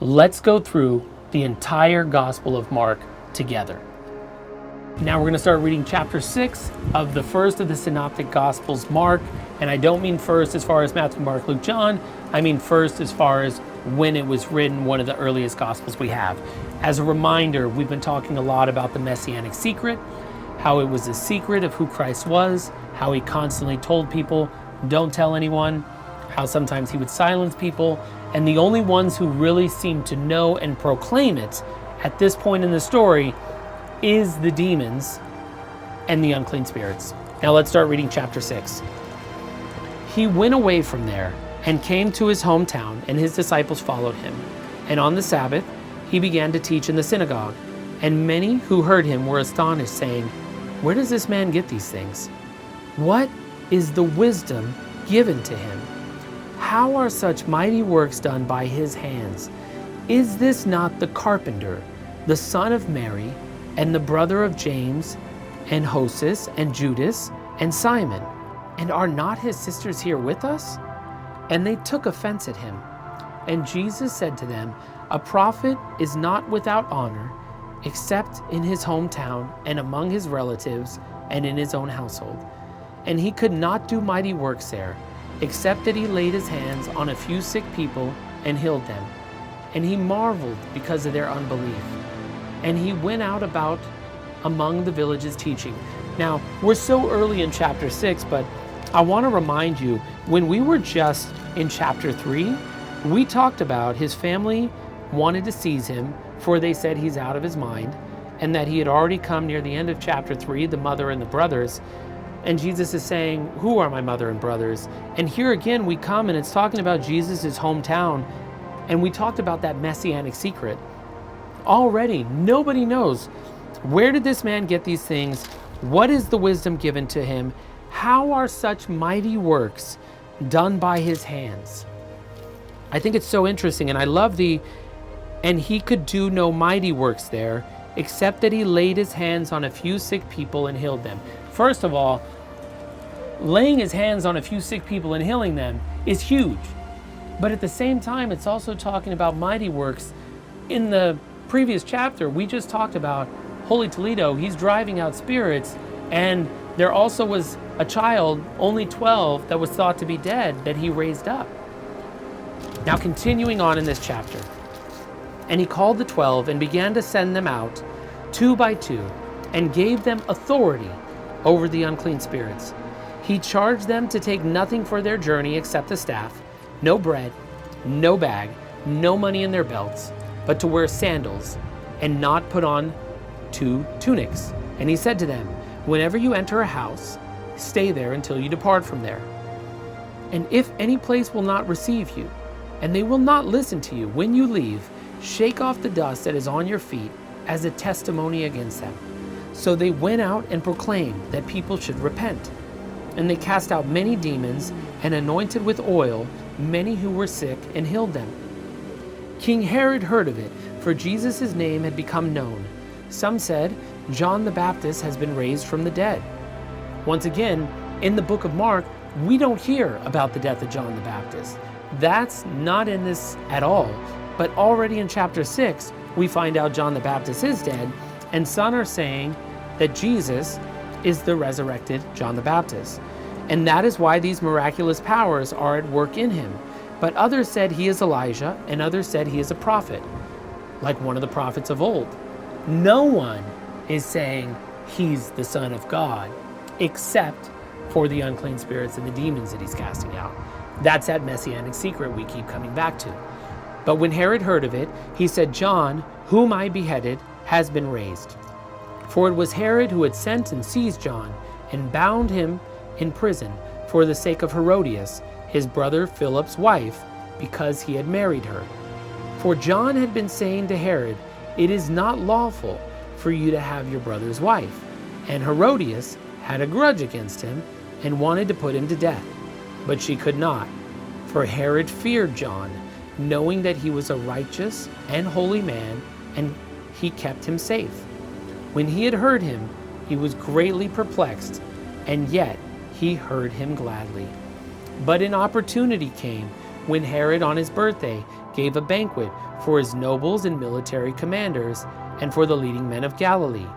Let's go through the entire Gospel of Mark together. Now we're going to start reading chapter 6 of the first of the Synoptic Gospels, Mark. And I don't mean first as far as Matthew, Mark, Luke, John. I mean first as far as when it was written, one of the earliest Gospels we have. As a reminder, we've been talking a lot about the Messianic secret, how it was a secret of who Christ was, how he constantly told people, don't tell anyone, how sometimes he would silence people, and the only ones who really seem to know and proclaim it at this point in the story is the demons and the unclean spirits. Now let's start reading chapter 6. He went away from there and came to his hometown, and his disciples followed him. And on the Sabbath, he began to teach in the synagogue. And many who heard him were astonished, saying, "Where does this man get these things? What is the wisdom given to him? How are such mighty works done by his hands? Is this not the carpenter, the son of Mary, and the brother of James, and Joses, and Judas, and Simon? And are not his sisters here with us?" And they took offense at him. And Jesus said to them, "A prophet is not without honor, except in his hometown, and among his relatives, and in his own household." And he could not do mighty works there, except that he laid his hands on a few sick people and healed them. And he marveled because of their unbelief. And he went out about among the villages teaching. Now, we're so early in chapter 6, but I want to remind you, when we were just in chapter 3, we talked about his family wanted to seize him, for they said he's out of his mind, and that he had already come near the end of chapter 3, the mother and the brothers. And Jesus is saying, "Who are my mother and brothers?" And here again we come, and it's talking about Jesus' hometown, and we talked about that messianic secret. Already, nobody knows, where did this man get these things? What is the wisdom given to him? How are such mighty works done by his hands? I think it's so interesting, and I love and he could do no mighty works there, except that he laid his hands on a few sick people and healed them. First of all, laying his hands on a few sick people and healing them is huge. But at the same time, it's also talking about mighty works. In the previous chapter, we just talked about Holy Toledo. He's driving out spirits, and there also was a child, only 12, that was thought to be dead, that he raised up. Now continuing on in this chapter. And he called the 12 and began to send them out 2 by 2, and gave them authority over the unclean spirits. He charged them to take nothing for their journey except a staff, no bread, no bag, no money in their belts, but to wear sandals, and not put on 2 tunics. And he said to them, "Whenever you enter a house, stay there until you depart from there. And if any place will not receive you, and they will not listen to you when you leave, shake off the dust that is on your feet as a testimony against them." So they went out and proclaimed that people should repent. And they cast out many demons and anointed with oil many who were sick and healed them. King Herod heard of it, for Jesus' name had become known. Some said, "John the Baptist has been raised from the dead." Once again, in the book of Mark, we don't hear about the death of John the Baptist. That's not in this at all. But already in chapter 6, we find out John the Baptist is dead, and some are saying that Jesus is the resurrected John the Baptist. And that is why these miraculous powers are at work in him. But others said he is Elijah, and others said he is a prophet, like one of the prophets of old. No one is saying he's the Son of God, except for the unclean spirits and the demons that he's casting out. That's that messianic secret we keep coming back to. But when Herod heard of it, he said, "John, whom I beheaded, has been raised." For it was Herod who had sent and seized John, and bound him in prison for the sake of Herodias, his brother Philip's wife, because he had married her. For John had been saying to Herod, "It is not lawful for you to have your brother's wife." And Herodias had a grudge against him, and wanted to put him to death. But she could not, for Herod feared John, knowing that he was a righteous and holy man, and he kept him safe. When he had heard him, he was greatly perplexed, and yet he heard him gladly. But an opportunity came when Herod on his birthday gave a banquet for his nobles and military commanders and for the leading men of Galilee.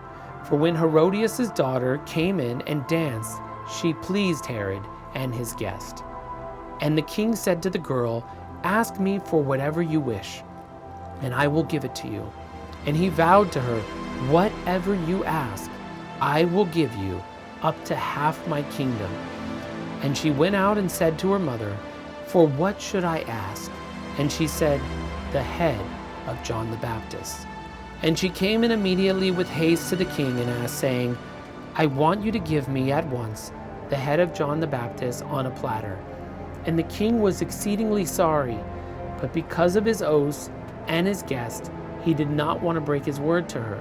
For when Herodias' daughter came in and danced, she pleased Herod and his guest. And the king said to the girl, "Ask me for whatever you wish, and I will give it to you." And he vowed to her, "Whatever you ask, I will give you, up to half my kingdom." And she went out and said to her mother, "For what should I ask?" And she said, "The head of John the Baptist." And she came in immediately with haste to the king and asked, saying, "I want you to give me at once the head of John the Baptist on a platter." And the king was exceedingly sorry, but because of his oaths and his guest, he did not want to break his word to her.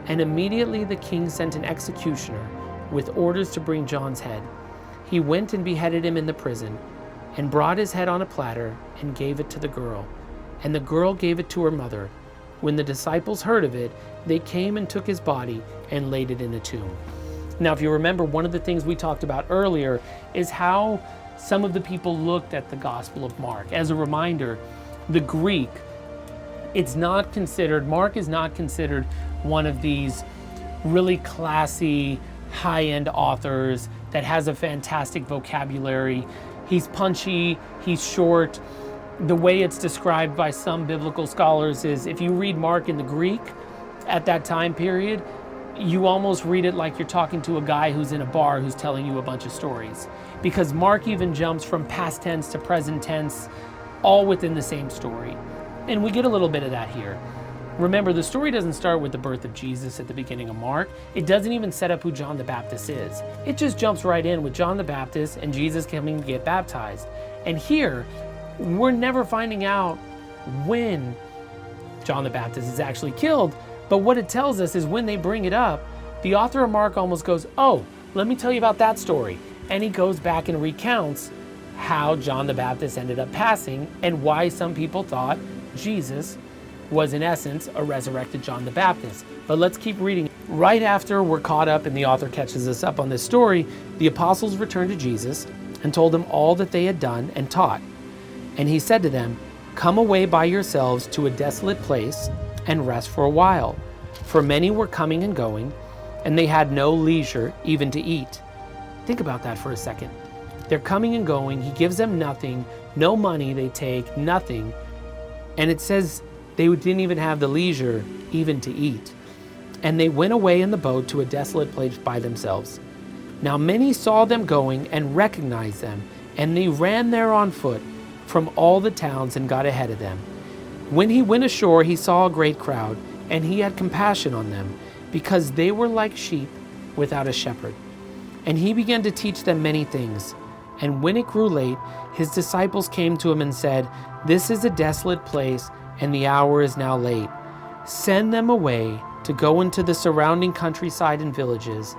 And immediately the king sent an executioner with orders to bring John's head. He went and beheaded him in the prison, and brought his head on a platter and gave it to the girl. And the girl gave it to her mother. When the disciples heard of it, they came and took his body and laid it in a tomb. Now, if you remember, one of the things we talked about earlier is how some of the people looked at the Gospel of Mark. As a reminder, the Greek, Mark is not considered one of these really classy, high-end authors that has a fantastic vocabulary. He's punchy, he's short. The way it's described by some biblical scholars is, if you read Mark in the Greek at that time period, you almost read it like you're talking to a guy who's in a bar who's telling you a bunch of stories. Because Mark even jumps from past tense to present tense, all within the same story. And we get a little bit of that here. Remember, the story doesn't start with the birth of Jesus at the beginning of Mark. It doesn't even set up who John the Baptist is. It just jumps right in with John the Baptist and Jesus coming to get baptized. And here, we're never finding out when John the Baptist is actually killed, but what it tells us is when they bring it up, the author of Mark almost goes, "Oh, let me tell you about that story." And he goes back and recounts how John the Baptist ended up passing and why some people thought Jesus was in essence a resurrected John the Baptist. But let's keep reading. Right after we're caught up and the author catches us up on this story, the apostles returned to Jesus and told him all that they had done and taught. And he said to them, "Come away by yourselves to a desolate place and rest for a while." For many were coming and going, and they had no leisure even to eat. Think about that for a second. They're coming and going. He gives them nothing, no money they take, nothing. And it says they didn't even have the leisure even to eat. And they went away in the boat to a desolate place by themselves. Now many saw them going and recognized them, and they ran there on foot from all the towns and got ahead of them. When he went ashore, he saw a great crowd, and he had compassion on them, because they were like sheep without a shepherd. And he began to teach them many things. And when it grew late, his disciples came to him and said, "This is a desolate place, and the hour is now late. Send them away to go into the surrounding countryside and villages,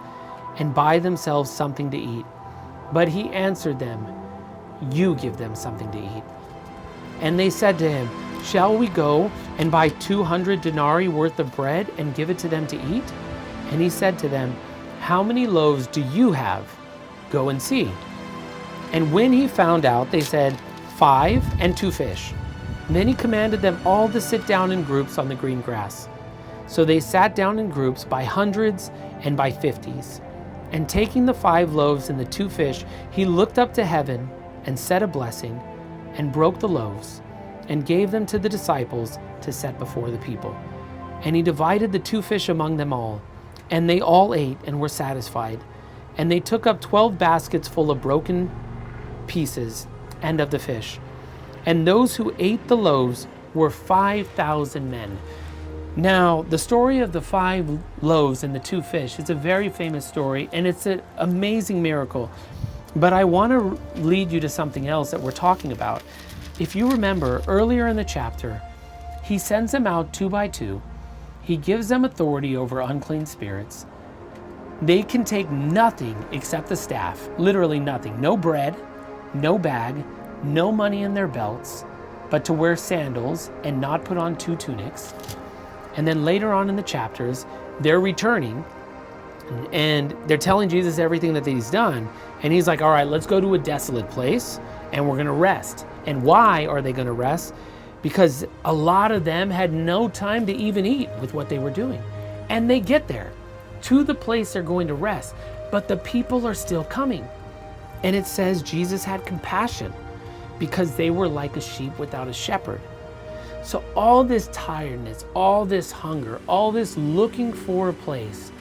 and buy themselves something to eat." But he answered them, "You give them something to eat." And they said to him, "Shall we go and buy 200 denarii worth of bread and give it to them to eat?" And he said to them, "How many loaves do you have? Go and see." And when he found out, they said, 5 and 2 fish. Then he commanded them all to sit down in groups on the green grass. So they sat down in groups by hundreds and by 50s. And taking the 5 loaves and the 2 fish, he looked up to heaven and said a blessing, and broke the loaves, and gave them to the disciples to set before the people. And he divided the 2 fish among them all, and they all ate and were satisfied. And they took up 12 baskets full of broken pieces and of the fish. And those who ate the loaves were 5,000 men. Now, the story of the 5 loaves and the 2 fish is a very famous story, and it's an amazing miracle. But I want to lead you to something else that we're talking about. If you remember, earlier in the chapter, he sends them out 2 by 2. He gives them authority over unclean spirits. They can take nothing except the staff, literally nothing. No bread, no bag, no money in their belts, but to wear sandals and not put on 2 tunics. And then later on in the chapters, they're returning and they're telling Jesus everything that he's done. And he's like, all right, let's go to a desolate place and we're going to rest. And why are they going to rest? because a lot of them had no time to even eat with what they were doing. And they get there to the place they're going to rest, but the people are still coming. And it says Jesus had compassion because they were like a sheep without a shepherd. So all this tiredness, all this hunger, all this looking for a place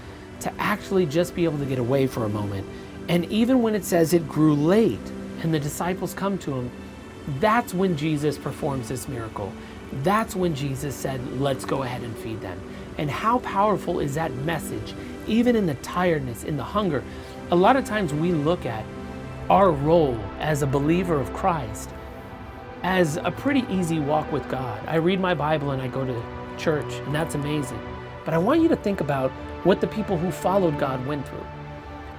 to actually just be able to get away for a moment. And even when it says it grew late and the disciples come to him, that's when Jesus performs this miracle. That's when Jesus said, let's go ahead and feed them. And how powerful is that message, even in the tiredness, in the hunger? A lot of times we look at our role as a believer of Christ as a pretty easy walk with God. I read my Bible and I go to church, and that's amazing. But I want you to think about what the people who followed God went through.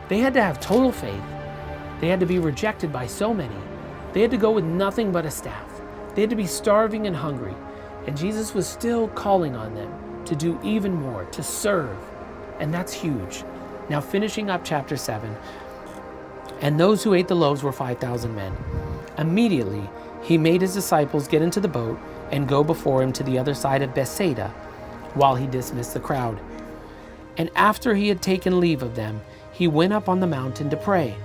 They had to have total faith. They had to be rejected by so many. They had to go with nothing but a staff. They had to be starving and hungry. And Jesus was still calling on them to do even more, to serve. And that's huge. Now, finishing up chapter 7. And those who ate the loaves were 5,000 men. Immediately, he made his disciples get into the boat and go before him to the other side of Bethsaida, while he dismissed the crowd. And after he had taken leave of them, he went up on the mountain to pray.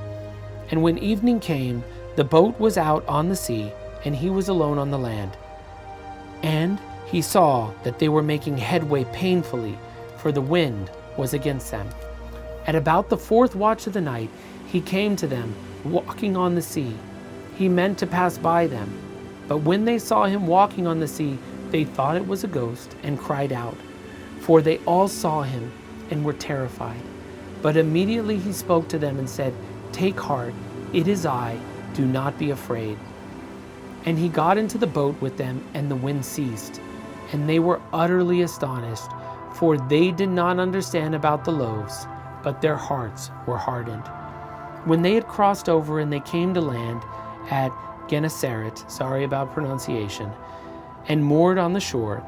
And when evening came, the boat was out on the sea, and he was alone on the land. And he saw that they were making headway painfully, for the wind was against them. At about the 4th watch of the night, he came to them, walking on the sea. He meant to pass by them, but when they saw him walking on the sea, they thought it was a ghost and cried out, for they all saw him and were terrified. But immediately he spoke to them and said, "Take heart, it is I, do not be afraid." And he got into the boat with them, and the wind ceased. And they were utterly astonished, for they did not understand about the loaves, but their hearts were hardened. When they had crossed over and they came to land at Gennesaret, sorry about pronunciation, and moored on the shore,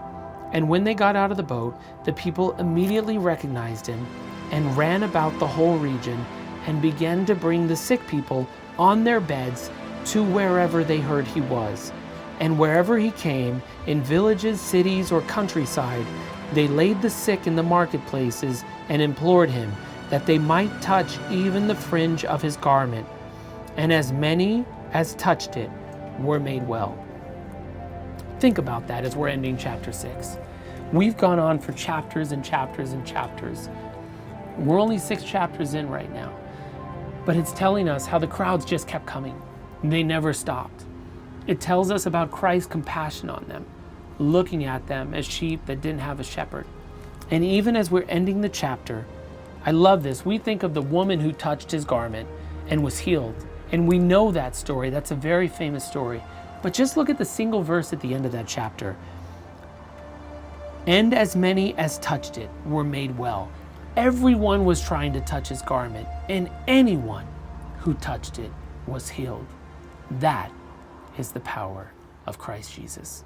and when they got out of the boat, the people immediately recognized him and ran about the whole region and began to bring the sick people on their beds to wherever they heard he was. And wherever he came, in villages, cities, or countryside, they laid the sick in the marketplaces and implored him that they might touch even the fringe of his garment. And as many as touched it were made well. Think about that as we're ending chapter 6. We've gone on for chapters and chapters and chapters. We're only 6 chapters in right now. But it's telling us how the crowds just kept coming. They never stopped. It tells us about Christ's compassion on them, looking at them as sheep that didn't have a shepherd. And even as we're ending the chapter, I love this. We think of the woman who touched his garment and was healed. And we know that story. That's a very famous story. But just look at the single verse at the end of that chapter. And as many as touched it were made well. Everyone was trying to touch his garment, and anyone who touched it was healed. That is the power of Christ Jesus.